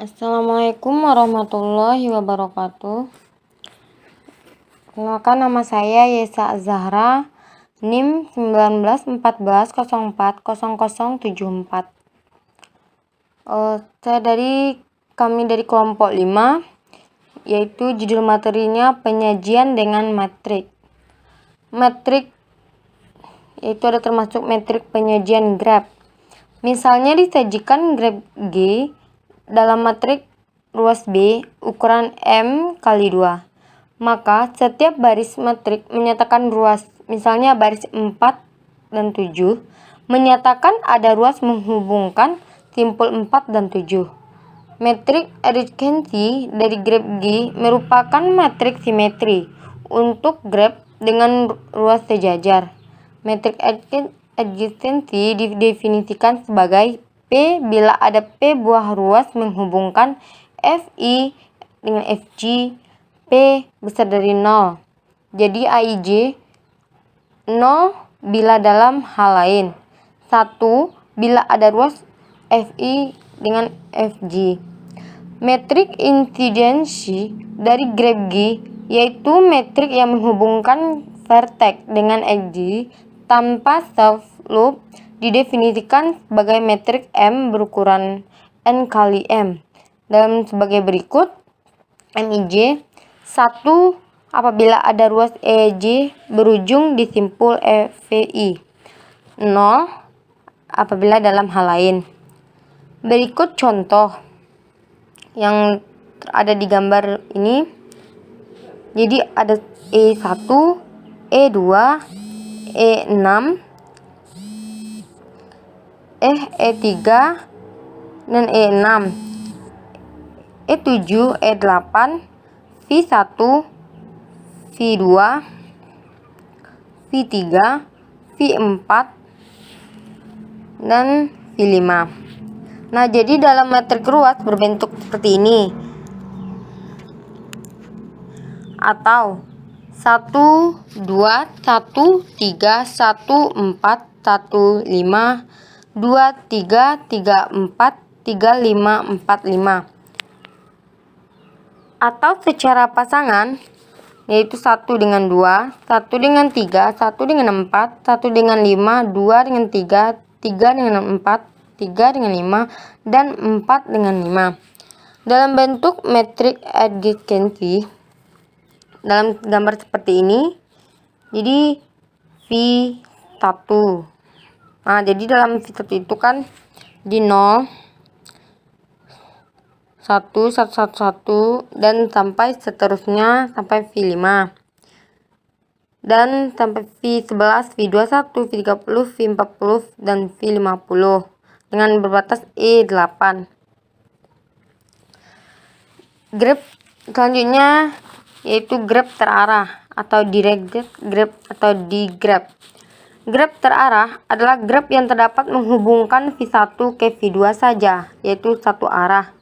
Assalamualaikum warahmatullahi wabarakatuh. Kenalkan, nama saya Yesa Zahra, NIM 1914040074. Kami dari kelompok 5, yaitu judul materinya penyajian dengan metrik. Metrik yaitu ada termasuk metrik penyajian graf. Misalnya disajikan graf G dalam matrik ruas B ukuran M kali 2. Maka setiap baris matrik menyatakan ruas, misalnya baris 4 dan 7, menyatakan ada ruas menghubungkan simpul 4 dan 7. Metrik adjacensi dari graf G merupakan metrik simetri untuk graf dengan ruas sejajar. Metrik adjacensi didefinisikan sebagai P bila ada P buah ruas menghubungkan FI dengan FG, P besar dari 0. Jadi AIJ 0 bila dalam hal lain, 1 bila ada ruas FI dengan FG. Metrik insidensi dari graf G yaitu metrik yang menghubungkan vertex dengan edge tanpa self loop, didefinisikan sebagai metrik M berukuran N kali M dalam sebagai berikut. MIJ 1 apabila ada ruas EJ berujung di simpul EVI, 0 apabila dalam hal lain. Berikut contoh yang ada di gambar ini. Jadi ada E1, E2, E6, E3 dan E6, E7, E8, V1, V2, V3, V4 dan V5. Nah, jadi dalam metrik ruas berbentuk seperti ini, atau 1, 2, 1, 3, 1, 4, 1, 5, 2, 3, 3, 4, 3, 5, 4, 5. Atau secara pasangan, yaitu 1 dengan 2, 1 dengan 3, 1 dengan 4, 1 dengan 5, 2 dengan 3, 3 dengan 4, 3 dengan 5, dan 4 dengan 5. Dalam bentuk metrik adjacensi dalam gambar seperti ini, jadi V1. Nah, jadi dalam V1 itu kan di 0, 1, 1, 1, 1, dan sampai seterusnya sampai V5. Dan sampai V11, V21, V30, V40, dan V50 dengan berbatas E8. Graf selanjutnya yaitu graf terarah atau directed graph atau digraph. Graf terarah adalah graf yang terdapat menghubungkan V1 ke V2 saja, yaitu satu arah.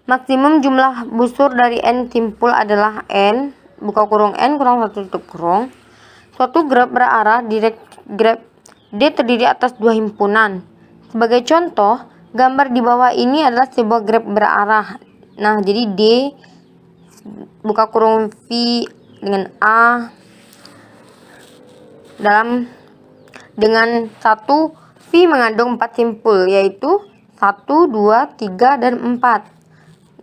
Maksimum jumlah busur dari N simpul adalah N buka kurung N kurang 1 tutup kurung. Suatu graf berarah direct graph D terdiri atas 2 himpunan. Sebagai contoh, gambar di bawah ini adalah sebuah graf berarah. Nah, jadi D buka kurung V dengan A dengan 1 V mengandung 4 simpul, yaitu 1, 2, 3, dan 4.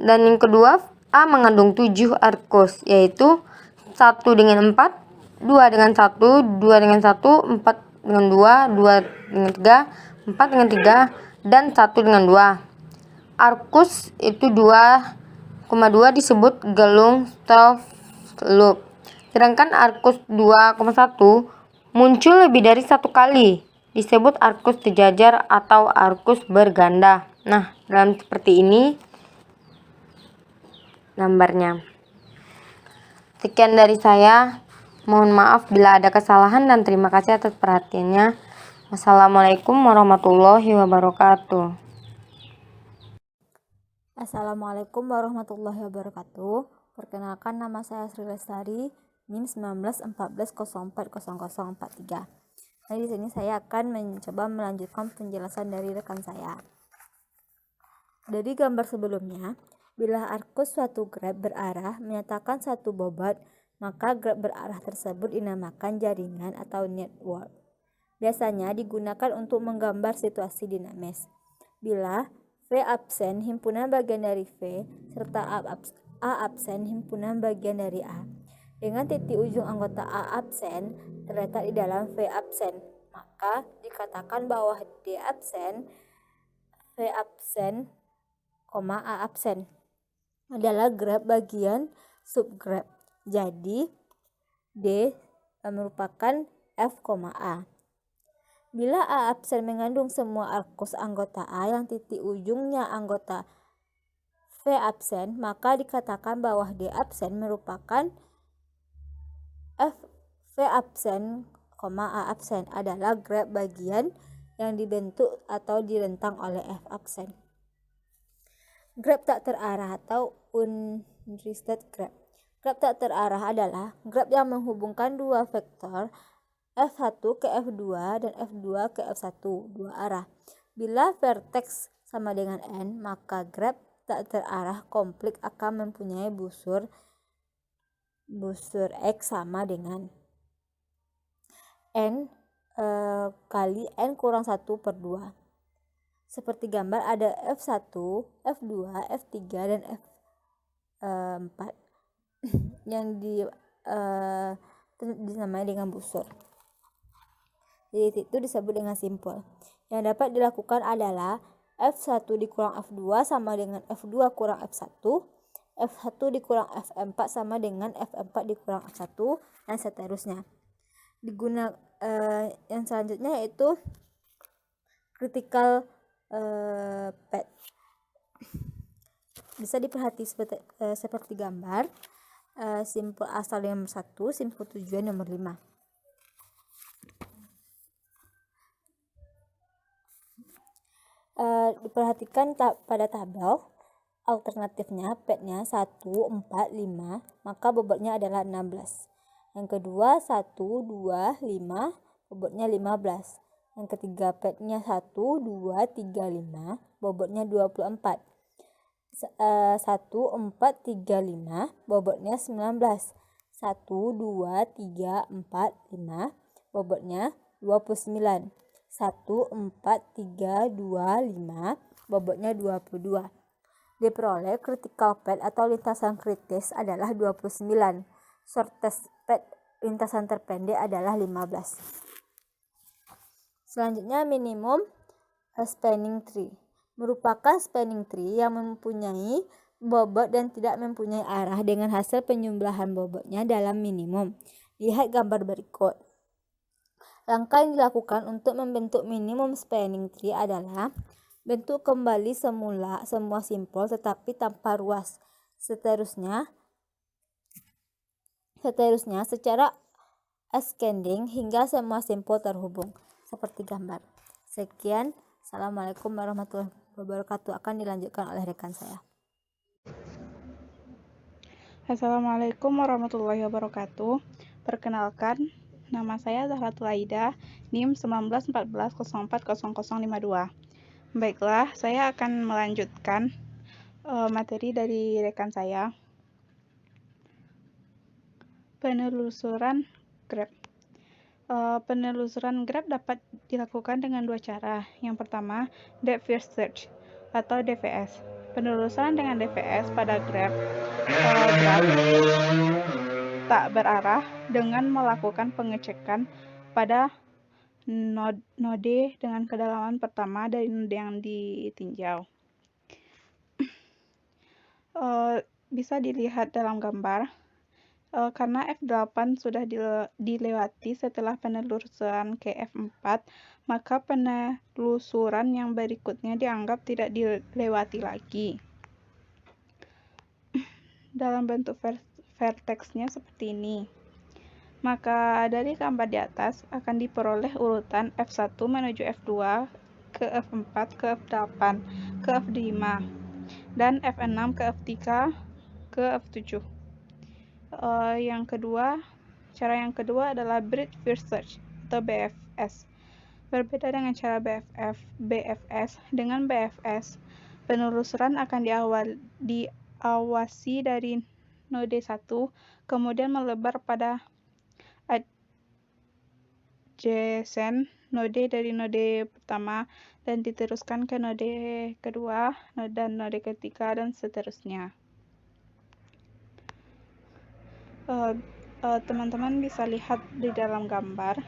Dan yang kedua, A mengandung 7 arcus, yaitu 1 dengan 4, 2 dengan 1, 2 dengan 1, 4 dengan 2, 2 dengan 3, 4 dengan 3, dan 1 dengan 2. Arcus itu 2,2 disebut gelung self loop. Sedangkan arcus 2,1 muncul lebih dari satu kali, disebut arcus sejajar atau arcus berganda. Nah, dalam seperti ini gambarnya. Sekian dari saya. Mohon maaf bila ada kesalahan dan terima kasih atas perhatiannya. Wassalamualaikum warahmatullahi wabarakatuh. Assalamualaikum warahmatullahi wabarakatuh. Perkenalkan, nama saya Sri Lestari, NIM 1914040043. Nah, di sini saya akan mencoba melanjutkan penjelasan dari rekan saya. Dari gambar sebelumnya, bila arkus suatu graf berarah menyatakan satu bobot, maka graf berarah tersebut dinamakan jaringan atau network. Biasanya digunakan untuk menggambar situasi dinamis. Bila V absen himpunan bagian dari V serta A absen himpunan bagian dari A, dengan titik ujung anggota A absen terletak di dalam V absen, maka dikatakan bahwa D absen, V absen, A absen adalah graf bagian subgraf. Jadi D merupakan F, A. Bila A absen mengandung semua arkus anggota A yang titik ujungnya anggota V absen, maka dikatakan bahwa D absen merupakan F, V absen, A absen adalah graf bagian yang dibentuk atau direntang oleh F absen. Graf tak terarah atau unrestricted graph. Graf tak terarah adalah graf yang menghubungkan dua vektor F1 ke F2 dan F2 ke F1 dua arah. Bila vertex sama dengan N, maka graf tak terarah komplit akan mempunyai busur X sama dengan N kali N kurang 1 per 2. Seperti gambar ada F1, F2, F3, dan F4 yang dinamai dengan busur. Jadi itu disebut dengan simpul. Yang dapat dilakukan adalah F1 dikurang F2 sama dengan F2 kurang F1, F1 dikurang F4 sama dengan F4 dikurang F1, dan seterusnya. Yang selanjutnya yaitu critical path. Bisa diperhati seperti gambar simpul asal nomor 1, simpul tujuan nomor 5. Diperhatikan pada tabel alternatifnya petnya 1, 4, 5, maka bobotnya adalah 16. Yang kedua 1, 2, 5, bobotnya 15. Yang ketiga petnya 1, 2, 3, 5, bobotnya 24. 1, 4, 3, 5, bobotnya 19. 1, 2, 3, 4, 5, bobotnya 29. 1, 4, 3, 2, 5, bobotnya 22. Diperoleh critical path atau lintasan kritis adalah 29. Shortest path lintasan terpendek adalah 15. Selanjutnya minimum spanning tree merupakan spanning tree yang mempunyai bobot dan tidak mempunyai arah dengan hasil penjumlahan bobotnya dalam minimum. Lihat gambar berikut. Langkah yang dilakukan untuk membentuk minimum spanning tree adalah bentuk kembali semula semua simpul tetapi tanpa ruas. Seterusnya secara ascending hingga semua simpul terhubung seperti gambar. Sekian, Assalamualaikum warahmatullahi wabarakatuh. Akan dilanjutkan oleh rekan saya. Assalamualaikum warahmatullahi wabarakatuh. Perkenalkan, nama saya Zahratul Aida, NIM 1914040052. Baiklah, saya akan melanjutkan materi dari rekan saya. Penelusuran graf. Penelusuran graf dapat dilakukan dengan dua cara. Yang pertama, depth first search atau DFS. Penelusuran dengan DFS pada graf tak berarah dengan melakukan pengecekan pada node dengan kedalaman pertama dari node yang ditinjau. Bisa dilihat dalam gambar. Karena F8 sudah dilewati setelah penelusuran ke F4, maka penelusuran yang berikutnya dianggap tidak dilewati lagi. Dalam bentuk vertexnya seperti ini. Maka dari gambar di atas akan diperoleh urutan F1 menuju F2, ke F4, ke F8, ke F5, dan F6 ke F3, ke F7. Cara yang kedua adalah breadth first search atau BFS. Berbeda dengan cara BFS, dengan BFS Penelusuran akan diawasi dari node 1, kemudian melebar pada adjacent node dari node pertama dan diteruskan ke node kedua dan node ketiga dan seterusnya. Teman-teman bisa lihat di dalam gambar.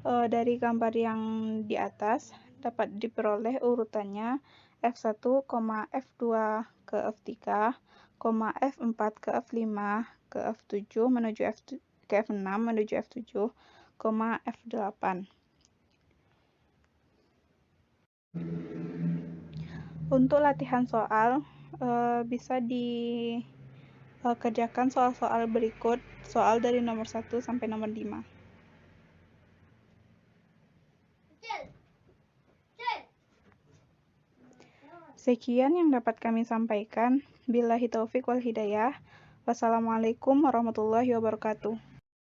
Dari gambar yang di atas dapat diperoleh urutannya F1, F2 ke F3, F4 ke F5 ke F7 menuju ke F6 menuju F7, F8. Untuk latihan soal bisa dikerjakan soal-soal berikut, soal dari nomor 1 sampai nomor 5. Sekian yang dapat kami sampaikan. Billahi taufik wal hidayah. Wassalamualaikum warahmatullahi wabarakatuh.